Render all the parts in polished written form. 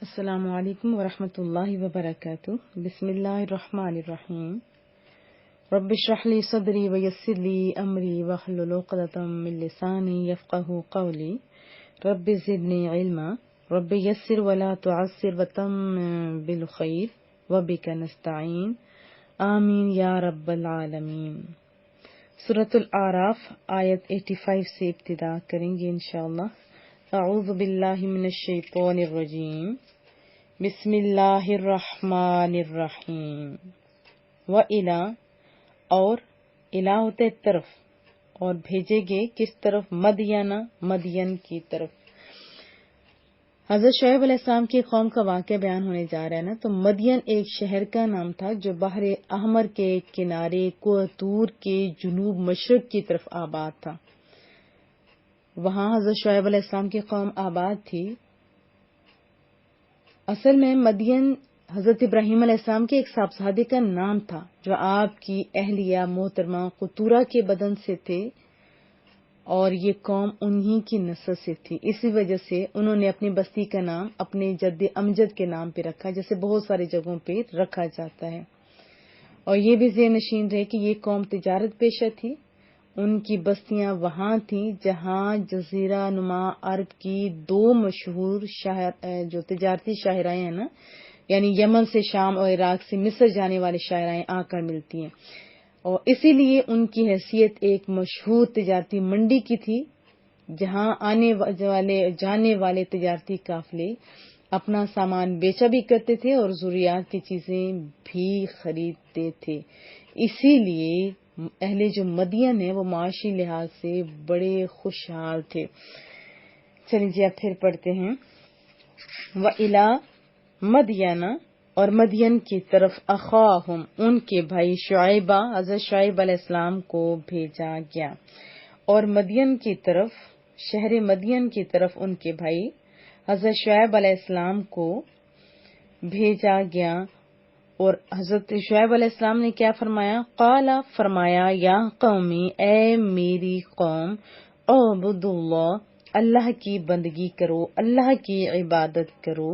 السلام علیکم ورحمۃ اللہ وبرکاتہ۔ بسم اللہ الرحمن الرحیم۔ رب اشرح لی صدری ویسر لی امری واحلل عقدۃ من لسانی یفقہوا قولی۔ رب زدنی علما رب یسر ولا تعسر وتمم بالخیر وبک نستعین آمین یا رب العالمین۔ سورۃ الاعراف آیت 85 سے ابتدا کریں گے انشاءاللہ۔ اعوذ باللہ من الشیطان الرجیم، بسم اللہ الرحمن الرحیم۔ وَإِلَىٰ، اور الہ ہوتا ہے طرف، اور بھیجے گئے کس طرف؟ مدین کی طرف۔ حضرت شعیب علیہ السلام کی قوم کا واقعہ بیان ہونے جا رہا ہے نا، تو مدین ایک شہر کا نام تھا جو بحر احمر کے کنارے کوہ طور کے جنوب مشرق کی طرف آباد تھا۔ وہاں حضرت شعیب علیہ السلام کی قوم آباد تھی۔ اصل میں مدین حضرت ابراہیم علیہ السلام کے ایک صاحبزادے کا نام تھا جو آپ کی اہلیہ محترمہ قطورہ کے بدن سے تھے، اور یہ قوم انہی کی نسل سے تھی۔ اسی وجہ سے انہوں نے اپنی بستی کا نام اپنے جد امجد کے نام پہ رکھا، جیسے بہت ساری جگہوں پہ رکھا جاتا ہے۔ اور یہ بھی ذہن نشین رہے کہ یہ قوم تجارت پیشہ تھی۔ ان کی بستیاں وہاں تھیں جہاں جزیرہ نما عرب کی دو مشہور جو تجارتی شاہراہیں ہیں نا، یعنی یمن سے شام اور عراق سے مصر جانے والی شاہراہیں آ کر ملتی ہیں، اور اسی لیے ان کی حیثیت ایک مشہور تجارتی منڈی کی تھی، جہاں جانے والے تجارتی قافلے اپنا سامان بیچا بھی کرتے تھے اور ضروریات کی چیزیں بھی خریدتے تھے۔ اسی لیے اہل جو مدین ہیں وہ معاشی لحاظ سے بڑے خوشحال تھے۔ چلیے جی اب پھر پڑھتے ہیں۔ وَإِلَىٰ مَدْيَنَ، اور مدین کی طرف اخاہم، ان کے بھائی شعیبہ، حضرت شعیب علیہ السلام کو بھیجا گیا۔ اور مدین کی طرف، شہر مدین کی طرف ان کے بھائی حضرت شعیب علیہ السلام کو بھیجا گیا۔ اور حضرت شعیب علیہ السلام نے کیا فرمایا؟ قال، فرمایا، یا قومی، اے میری قوم، اعبدوا اللہ، اللہ کی بندگی کرو، اللہ کی عبادت کرو،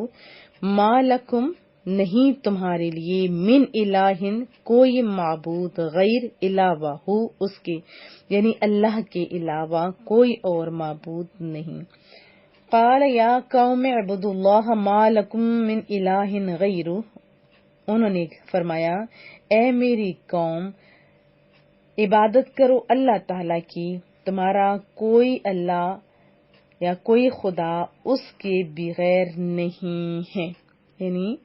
ما لکم، نہیں تمہارے لیے، من الہ، کوئی معبود، غیر، علاوہ ہو اس کے، یعنی اللہ کے علاوہ کوئی اور معبود نہیں۔ قال یا قوم اعبدوا اللہ ما لکم من الہ غیرہ، انہوں نے فرمایا، اے میری قوم، عبادت کرو اللہ تعالی کی، تمہارا کوئی اللہ یا کوئی خدا اس کے بغیر نہیں ہے، یعنی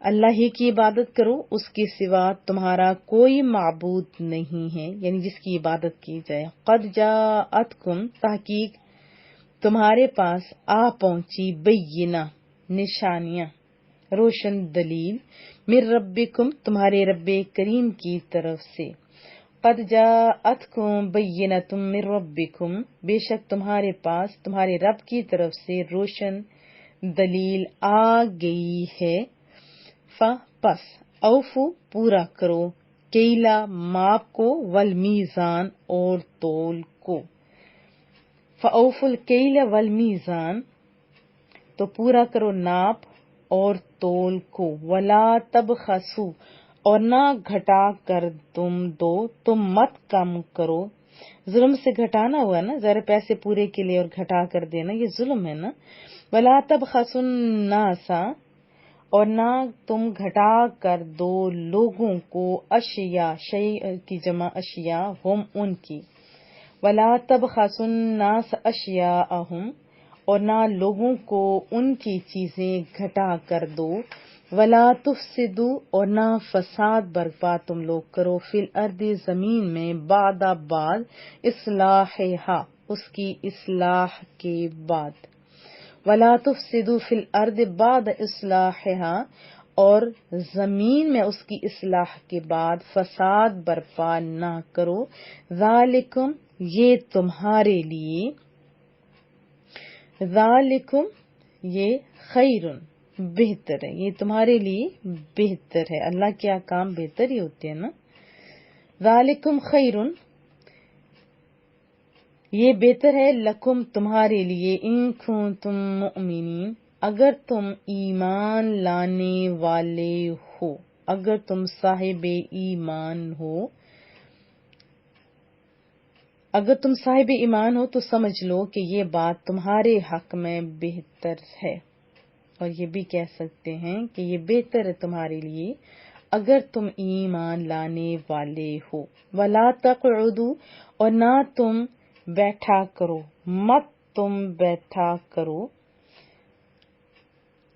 اللہ ہی کی عبادت کرو، اس کے سوا تمہارا کوئی معبود نہیں ہے، یعنی جس کی عبادت کی جائے۔ قد جاءتکم، تحقیق تمہارے پاس آ پہنچی، بینہ، نشانیاں، روشن دلیل، من ربکم، تمہارے رب کریم کی طرف سے۔ قد جاءتکم بینۃ من ربکم، بے شک تمہارے پاس تمہارے رب کی طرف سے روشن دلیل آ گئی ہے۔ پس اوفو، پورا کرو، کیلا، ماپ کو، والمیزان، اور تول کو۔ فاوفوا الکیل والمیزان، تو پورا کرو ناپ اور تول کو، ولا تبخسوا، اور نہ گھٹا کر تم مت کم کرو۔ ظلم سے گھٹانا ہوا نا، ذرا پیسے پورے کے لیے اور گھٹا کر دینا، یہ ظلم ہے نا۔ ولا تبخسوا الناس، اور نہ تم گھٹا کر دو لوگوں کو، اشیاء، شیء کی جمع اشیاء، ہم ان کی۔ ولا تبخسوا الناس اشیاءہم، اور نہ لوگوں کو ان کی چیزیں گھٹا کر دو۔ ولا تفسدوا، اور نہ فساد برپا تم لوگ کرو، فی الارض، زمین میں، بعد اصلاحہا، اس کی اصلاح کے بعد۔ ولا تفسدوا فی الارض بعد اصلاحہا، اور زمین میں اس کی اصلاح کے بعد فساد برپا نہ کرو۔ ذالکم، یہ تمہارے لیے، ذالکم، یہ خیرن، بہتر ہے، یہ تمہارے لیے بہتر ہے۔ اللہ کے احکام بہتر ہی ہوتے ہیں نا۔ ذالکم خیرن، یہ بہتر ہے، لکم، تمہارے لیے، ان کنتم مؤمنین، اگر تم ایمان لانے والے ہو، اگر تم صاحب ایمان ہو، اگر تم صاحب ایمان ہو تو سمجھ لو کہ یہ بات تمہارے حق میں بہتر ہے، اور یہ بھی کہہ سکتے ہیں کہ یہ بہتر ہے تمہارے لیے اگر تم ایمان لانے والے ہو۔ وَلَا تَقْعُدُوا، اور نہ تم بیٹھا کرو، مت تم بیٹھا کرو،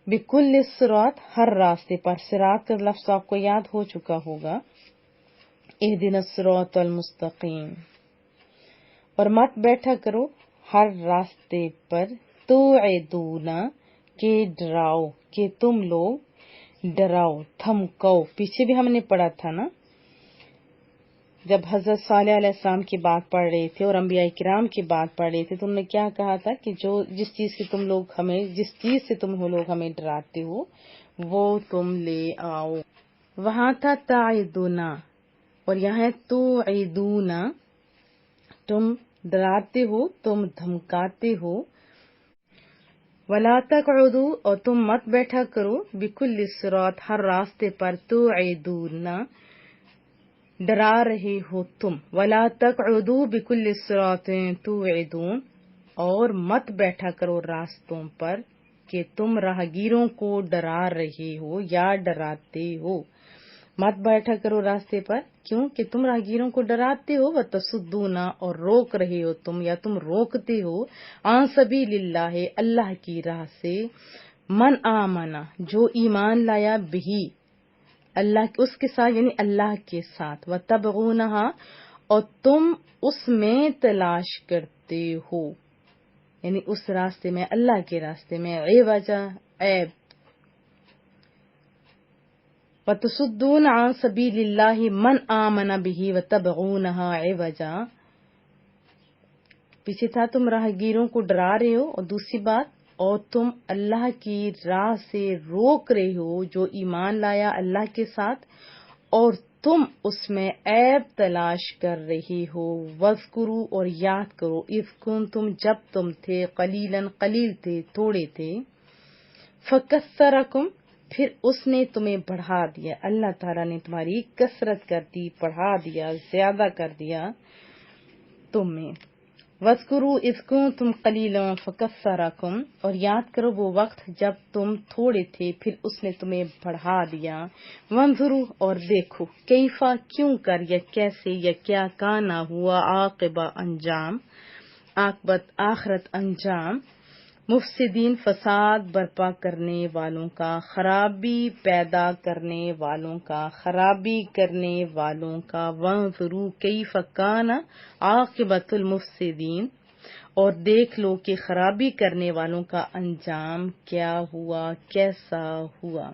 بِكُلِّ الصِّرَاطِ، ہر راستے پر۔ صراط کا لفظ آپ کو یاد ہو چکا ہوگا، اهدنا الصراط المستقیم، اور مت بیٹھا کرو ہر راستے پر، توعدون، کہ ڈراؤ، کہ تم لوگ ڈراؤ، دھمکاؤ۔ پیچھے بھی ہم نے پڑھا تھا نا، جب حضرت صالح علیہ السلام کی بات پڑھ رہے تھے اور انبیاء کرام کی بات پڑھ رہے تھے تو انہوں نے کیا کہا تھا کہ جس چیز سے تم لوگ ہمیں ڈراتے ہو وہ تم لے آؤ۔ وہاں تھا تعدونا، اور یہاں ہے توعدونا، تم ڈراتے ہو، تم دھمکاتے ہو۔ وَلَا تَقْعُدُوا، اور تم مت بیٹھا کرو، بِكُلِّ الصِّرَاطِ، ہر راستے پر، توعدون، ڈرا رہے ہو تم۔ وَلَا تَقْعُدُوا بِكُلِّ الصِّرَاطِ تُوعِدُونَ، اور مت بیٹھا کرو راستوں پر کہ تم راہگیروں کو ڈرا رہے ہو یا ڈراتے ہو۔ مت بیٹھا کرو راستے پر، کیوں کہ تم راہگیروں کو ڈراتے ہو، وَتَصُدُّونَ، اور روک رہے ہو تم یا تم روکتے ہو، عن سبیل اللہ، اللہ کی راہ سے، من آمنا، جو ایمان لایا، بہی، اللہ، اس کے ساتھ، یعنی اللہ کے ساتھ، وَتَبْغُونَهَا، اور تم اس میں تلاش کرتے ہو، یعنی اس راستے میں، اللہ کے راستے میں، عوجا، عیب، وَتَصُدُّونَ عَن سَبِيلِ اللَّهِ مَنْ آمَنَ بِهِ وَتَبْغُونَهَا عِوَجًا، پیچھے تھا تم راہگیروں کو ڈرا رہے ہو، اور دوسری بات، اور تم اللہ کی راہ سے روک رہے ہو جو ایمان لایا اللہ کے ساتھ، اور تم اس میں عیب تلاش کر رہے ہو۔ وَاذْكُرُوا، اور یاد کرو، اذ کنتم، جب تم تھے، قلیلاً، قلیل تھے، تھوڑے تھے، فَكَثَّرَكُمْ، پھر اس نے تمہیں بڑھا دیا، اللہ تعالیٰ نے تمہاری کثرت کر دی، بڑھا دیا، زیادہ کر دیا تمہیں۔ وَاذْكُرُوا اذ كُنتُمْ قَلِيلًا فَكَثَّرَكُمْ، اور یاد کرو وہ وقت جب تم تھوڑے تھے پھر اس نے تمہیں بڑھا دیا۔ وَانظُرُوا، اور دیکھو، کیفا، کیوں کر، یا کیسے، یا کیا، کانا، ہوا، عاقبہ، انجام، عاقبت، آخرت، انجام، مفسدین، فساد برپا کرنے والوں کا، خرابی پیدا کرنے والوں کا، خرابی کرنے والوں کا۔ وَانظُرُوا کیف کان عاقبۃ المفسدین، اور دیکھ لو کہ خرابی کرنے والوں کا انجام کیا ہوا، کیسا ہوا۔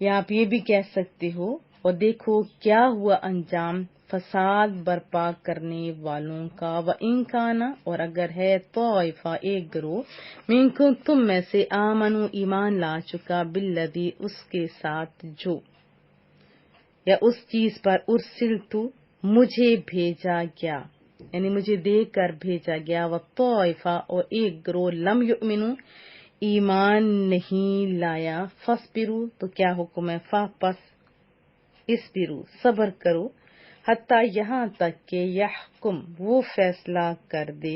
یا آپ یہ بھی کہہ سکتے ہو، اور دیکھو کیا ہوا انجام فساد برپا کرنے والوں کا۔ وَإِن كَانَ، اور اگر ہے طائفہ، ایک گروہ، منکم، تم میں سے، آمنوا، ایمان لا چکا، بالذی، اس کے ساتھ جو، یا اس چیز پر، ارسلت، مجھے بھیجا گیا، یعنی مجھے دے کر بھیجا گیا، وَطَائِفَةٌ، اور ایک گروہ، لم یؤمنوا، ایمان نہیں لایا، فاصبروا، تو کیا حکم ہے، پس اسبروا، صبر کرو، حتیٰ، یہاں تک کہ، یحکم، وہ فیصلہ کر دے،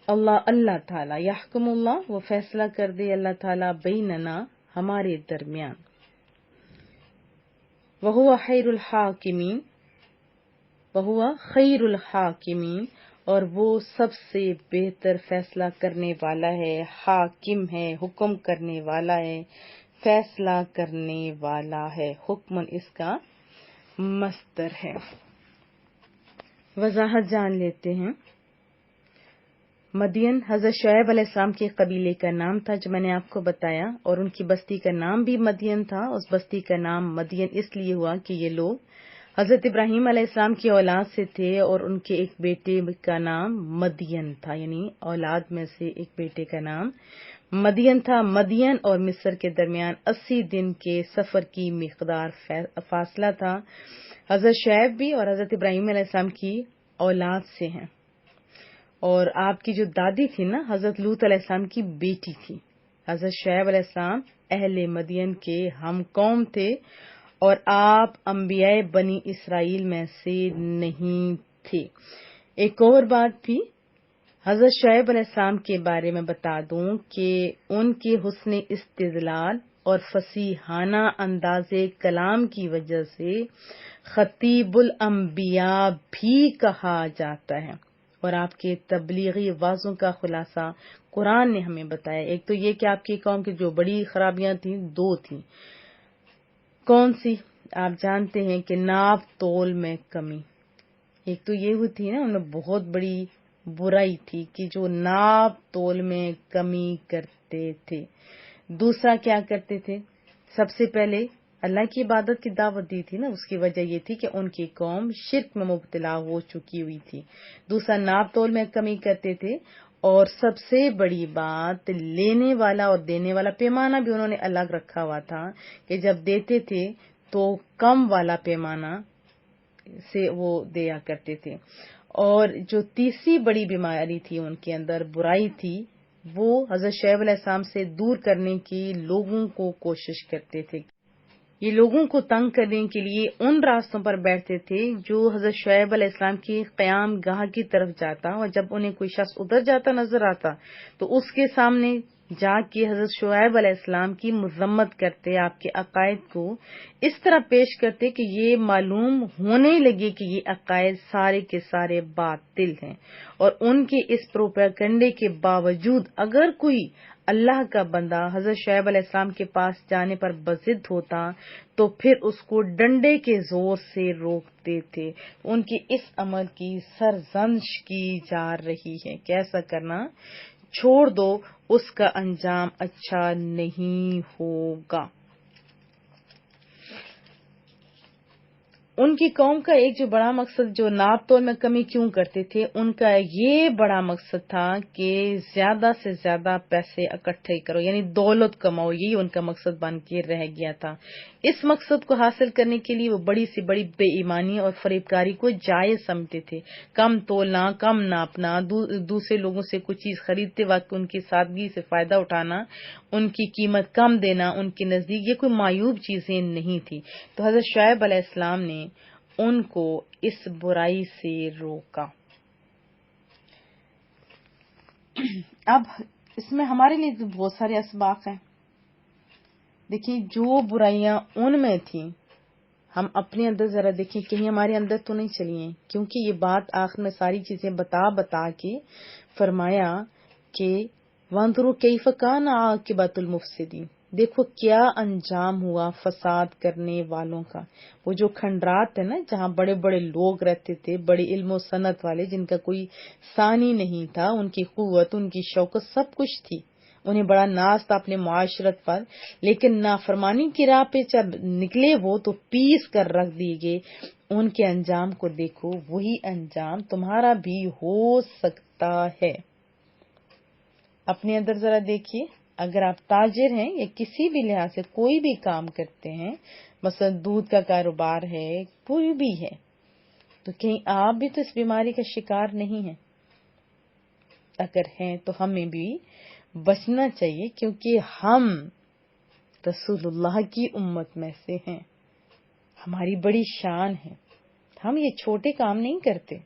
اللہ تعالیٰ، یحکم اللہ، وہ فیصلہ کر دے اللہ تعالیٰ، بیننا، ہمارے درمیان، وہو خیر الحاکمین، وہو خیر الحاکمین، اور وہ سب سے بہتر فیصلہ کرنے والا ہے، حاکم ہے، حکم کرنے والا ہے، فیصلہ کرنے والا ہے، حکمن اس کا مصدر ہے۔ وضاحت جان لیتے ہیں۔ مدین حضرت شعیب علیہ السلام کے قبیلے کا نام تھا جو میں نے آپ کو بتایا، اور ان کی بستی کا نام بھی مدین تھا۔ اس بستی کا نام مدین اس لیے ہوا کہ یہ لوگ حضرت ابراہیم علیہ السلام کی اولاد سے تھے، اور ان کے ایک بیٹے کا نام مدین تھا، یعنی اولاد میں سے ایک بیٹے کا نام مدین تھا۔ مدین اور مصر کے درمیان 80 دن کے سفر کی مقدار فاصلہ تھا۔ حضرت شعیب بھی اور حضرت ابراہیم علیہ السلام کی اولاد سے ہیں۔ اور آپ کی جو دادی تھی نا حضرت لوط علیہ السلام کی بیٹی تھی. حضرت شعیب علیہ السلام اہل مدین کے ہم قوم تھے اور آپ انبیاء بنی اسرائیل میں سے نہیں تھے. ایک اور بات بھی حضرت شعیب علیہ السلام کے بارے میں بتا دوں کہ ان کے حسن استدلال اور فصیحانہ انداز کلام کی وجہ سے خطیب الانبیاء بھی کہا جاتا ہے. اور آپ کے تبلیغی وعظوں کا خلاصہ قرآن نے ہمیں بتایا. ایک تو یہ کہ آپ کی قوم کی جو بڑی خرابیاں تھیں 2 تھیں. کون سی؟ آپ جانتے ہیں کہ ناپ تول میں کمی. ایک تو یہ ہوتی ہے نا، ان میں بہت بڑی برائی تھی کہ جو ناپ تول میں کمی کرتے تھے. دوسرا کیا کرتے تھے؟ سب سے پہلے اللہ کی عبادت کی دعوت دی تھی نا، اس کی وجہ یہ تھی کہ ان کی قوم شرک میں مبتلا ہو چکی ہوئی تھی. دوسرا ناپ تول میں کمی کرتے تھے، اور سب سے بڑی بات لینے والا اور دینے والا پیمانہ بھی انہوں نے الگ رکھا ہوا تھا کہ جب دیتے تھے تو کم والا پیمانہ سے وہ دیا کرتے تھے. اور جو تیسری بڑی بیماری تھی ان کے اندر، برائی تھی، وہ حضرت شعیب علیہ السلام سے دور کرنے کی لوگوں کو کوشش کرتے تھے. یہ لوگوں کو تنگ کرنے کے لیے ان راستوں پر بیٹھتے تھے جو حضرت شعیب علیہ السلام کی قیام گاہ کی طرف جاتا، اور جب انہیں کوئی شخص ادھر جاتا نظر آتا تو اس کے سامنے جا کے حضرت شعیب علیہ السلام کی مذمت کرتے، آپ کے عقائد کو اس طرح پیش کرتے کہ یہ معلوم ہونے لگے کہ یہ عقائد سارے کے سارے باطل ہیں. اور ان کے اس پروپیگنڈے کے باوجود اگر کوئی اللہ کا بندہ حضرت شعیب علیہ السلام کے پاس جانے پر بضد ہوتا تو پھر اس کو ڈنڈے کے زور سے روکتے تھے. ان کے اس عمل کی سرزنش کی جا رہی ہے کہ ایسا کرنا چھوڑ دو، اس کا انجام اچھا نہیں ہوگا. ان کی قوم کا ایک جو بڑا مقصد، جو ناپ تول میں کمی کیوں کرتے تھے، ان کا یہ بڑا مقصد تھا کہ زیادہ سے زیادہ پیسے اکٹھے کرو، یعنی دولت کماؤ. یہی ان کا مقصد بن کے رہ گیا تھا. اس مقصد کو حاصل کرنے کے لیے وہ بڑی سے بڑی بے ایمانی اور فریب کاری کو جائز سمجھتے تھے. کم تولنا، کم ناپنا، دوسرے لوگوں سے کوئی چیز خریدتے وقت ان کی سادگی سے فائدہ اٹھانا، ان کی قیمت کم دینا، ان کے نزدیک یہ کوئی معیوب چیزیں نہیں تھی. تو حضرت شعیب علیہ السلام نے ان کو اس برائی سے روکا. اب اس میں ہمارے لیے بہت سارے اسباق ہیں. دیکھیں، جو برائیاں ان میں تھیں، ہم اپنے اندر ذرا دیکھیں کہیں ہمارے اندر تو نہیں چلی ہیں. کیونکہ یہ بات آخر میں ساری چیزیں بتا کے فرمایا کہ وَانْظُرُوا كَيْفَ كَانَ عَاقِبَةُ الْمُفْسِدِينَ. دیکھو کیا انجام ہوا فساد کرنے والوں کا. وہ جو کھنڈرات ہے نا، جہاں بڑے بڑے لوگ رہتے تھے، بڑے علم و صنعت والے، جن کا کوئی ثانی نہیں تھا، ان کی قوت، ان کی شوکت سب کچھ تھی، انہیں بڑا ناز تھا اپنے معاشرت پر، لیکن نافرمانی کی راہ پہ جب نکلے وہ تو پیس کر رکھ دیے گئے. ان کے انجام کو دیکھو، وہی انجام تمہارا بھی ہو سکتا ہے. اپنے اندر ذرا دیکھیے، اگر آپ تاجر ہیں یا کسی بھی لحاظ سے کوئی بھی کام کرتے ہیں، مثلا دودھ کا کاروبار ہے، کوئی بھی ہے، تو کہیں آپ بھی تو اس بیماری کا شکار نہیں ہیں؟ اگر ہیں تو ہمیں بھی بچنا چاہیے، کیونکہ ہم رسول اللہ کی امت میں سے ہیں. ہماری بڑی شان ہے. ہم یہ چھوٹے کام نہیں کرتے،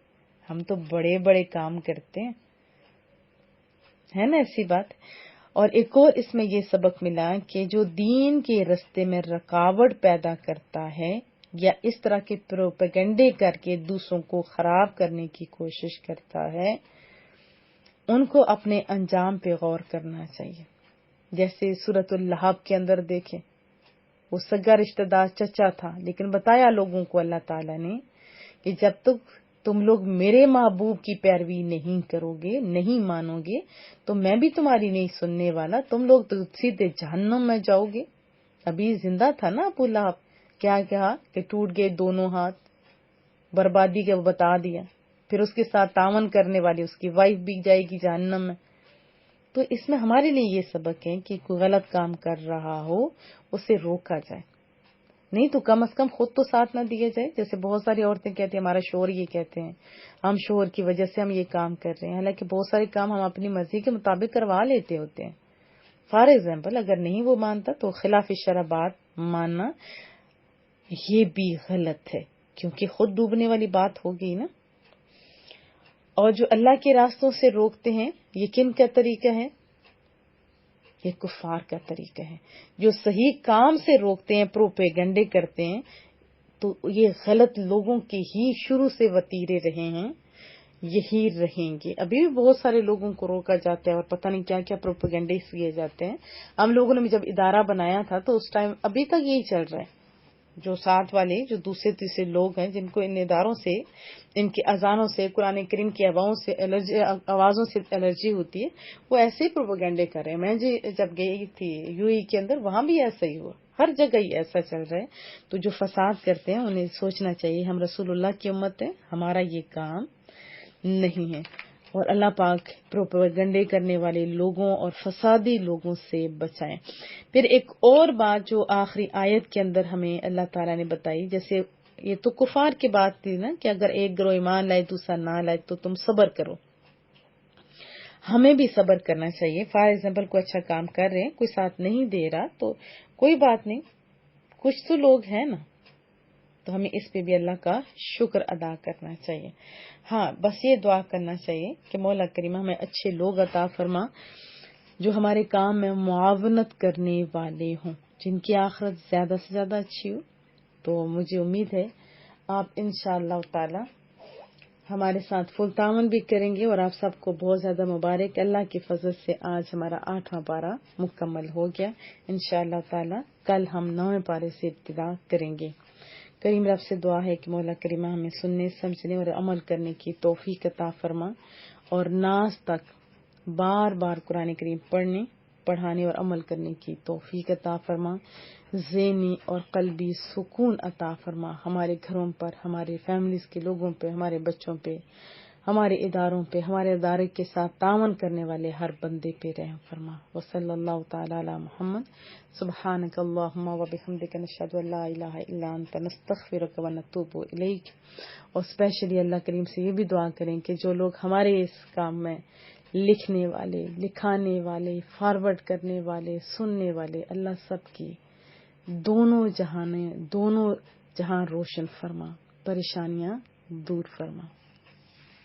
ہم تو بڑے بڑے کام کرتے ہیں، ہے نا ایسی بات. اور ایک اور اس میں یہ سبق ملا کہ جو دین کے رستے میں رکاوٹ پیدا کرتا ہے یا اس طرح کے پروپیگنڈے کر کے دوسروں کو خراب کرنے کی کوشش کرتا ہے، ان کو اپنے انجام پہ غور کرنا چاہیے. جیسے سورۃ اللہب کے اندر دیکھیں، وہ سگا رشتہ دار چچا تھا، لیکن بتایا لوگوں کو اللہ تعالیٰ نے کہ جب تک تم لوگ میرے محبوب کی پیروی نہیں کرو گے، نہیں مانو گے، تو میں بھی تمہاری نہیں سننے والا، تم لوگ تو سیدھے جہنم میں جاؤ گے. ابھی زندہ تھا نا ابو لہب، کیا کہا کہ ٹوٹ گئے دونوں ہاتھ، بربادی کا بتا دیا. پھر اس کے ساتھ تعاون کرنے والی اس کی وائف بھی جائے گی جہنم میں. تو اس میں ہمارے لیے یہ سبق ہے کہ کوئی غلط کام کر رہا ہو اسے روکا جائے. نہیں تو کم از کم خود تو ساتھ نہ دیا جائے. جیسے بہت ساری عورتیں کہتی ہیں ہمارا شوہر یہ کہتے ہیں ہم شوہر کی وجہ سے ہم یہ کام کر رہے ہیں، حالانکہ بہت سارے کام ہم اپنی مرضی کے مطابق کروا لیتے ہوتے ہیں. فار ایگزامپل اگر نہیں وہ مانتا تو خلاف شرع بات ماننا یہ بھی غلط ہے، کیونکہ خود ڈوبنے والی بات ہوگی نا. اور جو اللہ کے راستوں سے روکتے ہیں یہ کن کا طریقہ ہے؟ یہ کفار کا طریقہ ہے. جو صحیح کام سے روکتے ہیں، پروپیگنڈے کرتے ہیں، تو یہ غلط لوگوں کے ہی شروع سے وتیرے رہے ہیں، یہی رہیں گے. ابھی بھی بہت سارے لوگوں کو روکا جاتا ہے اور پتہ نہیں کیا کیا پروپیگنڈے کیے جاتے ہیں. ہم لوگوں نے جب ادارہ بنایا تھا تو اس ٹائم ابھی تک یہی چل رہا ہے. جو ساتھ والے جو دوسرے تیسرے لوگ ہیں جن کو ان اداروں سے، ان کی اذانوں سے، قرآن کریم کی آوازوں سے الرجی ہوتی ہے، وہ ایسے ہی پروپیگنڈے کر رہے ہیں. میں جب گئی تھی یو ای کے اندر وہاں بھی ایسا ہی ہوا، ہر جگہ ہی ایسا چل رہا ہے. تو جو فساد کرتے ہیں انہیں سوچنا چاہیے ہم رسول اللہ کی امت ہیں، ہمارا یہ کام نہیں ہے. اور اللہ پاک پروپیگنڈے کرنے والے لوگوں اور فسادی لوگوں سے بچائیں. پھر ایک اور بات جو آخری آیت کے اندر ہمیں اللہ تعالیٰ نے بتائی، جیسے یہ تو کفار کی بات تھی نا کہ اگر ایک گروہ ایمان لائے دوسرا نہ لائے تو تم صبر کرو. ہمیں بھی صبر کرنا چاہیے. فار ایگزامپل کوئی اچھا کام کر رہے ہیں، کوئی ساتھ نہیں دے رہا تو کوئی بات نہیں، کچھ تو لوگ ہیں نا، تو ہمیں اس پہ بھی اللہ کا شکر ادا کرنا چاہیے. ہاں بس یہ دعا کرنا چاہیے کہ مولا کریم ہمیں اچھے لوگ عطا فرما جو ہمارے کام میں معاونت کرنے والے ہوں، جن کی آخرت زیادہ سے زیادہ اچھی ہو. تو مجھے امید ہے آپ انشاءاللہ تعالی ہمارے ساتھ فل تعاون بھی کریں گے، اور آپ سب کو بہت زیادہ مبارک. اللہ کی فضل سے آج ہمارا 8واں پارہ مکمل ہو گیا. انشاءاللہ تعالی کل ہم 9ویں پارے سے ابتدا کریں گے. کریم رب سے دعا ہے کہ مولا کریمہ ہمیں سننے، سمجھنے اور عمل کرنے کی توفیق عطا فرما، اور ناز تک بار بار قرآن کریم پڑھنے، پڑھانے اور عمل کرنے کی توفیق عطا فرما. ذہنی اور قلبی سکون عطا فرما. ہمارے گھروں پر، ہمارے فیملیز کے لوگوں پہ، ہمارے بچوں پہ، ہمارے اداروں پہ، ہمارے ادارے کے ساتھ تعاون کرنے والے ہر بندے پہ رحم فرما. وصلی اللہ تعالی علی محمد. سبحانک اللہم و بحمدک، نشہد ان لا الہ الا انت، نستغفرک و نتوب الیک. اور اسپیشلی اللہ کریم سے یہ بھی دعا کریں کہ جو لوگ ہمارے اس کام میں لکھنے والے، لکھانے والے، فارورڈ کرنے والے، سننے والے، اللہ سب کی دونوں جہاں روشن فرما، پریشانیاں دور فرما.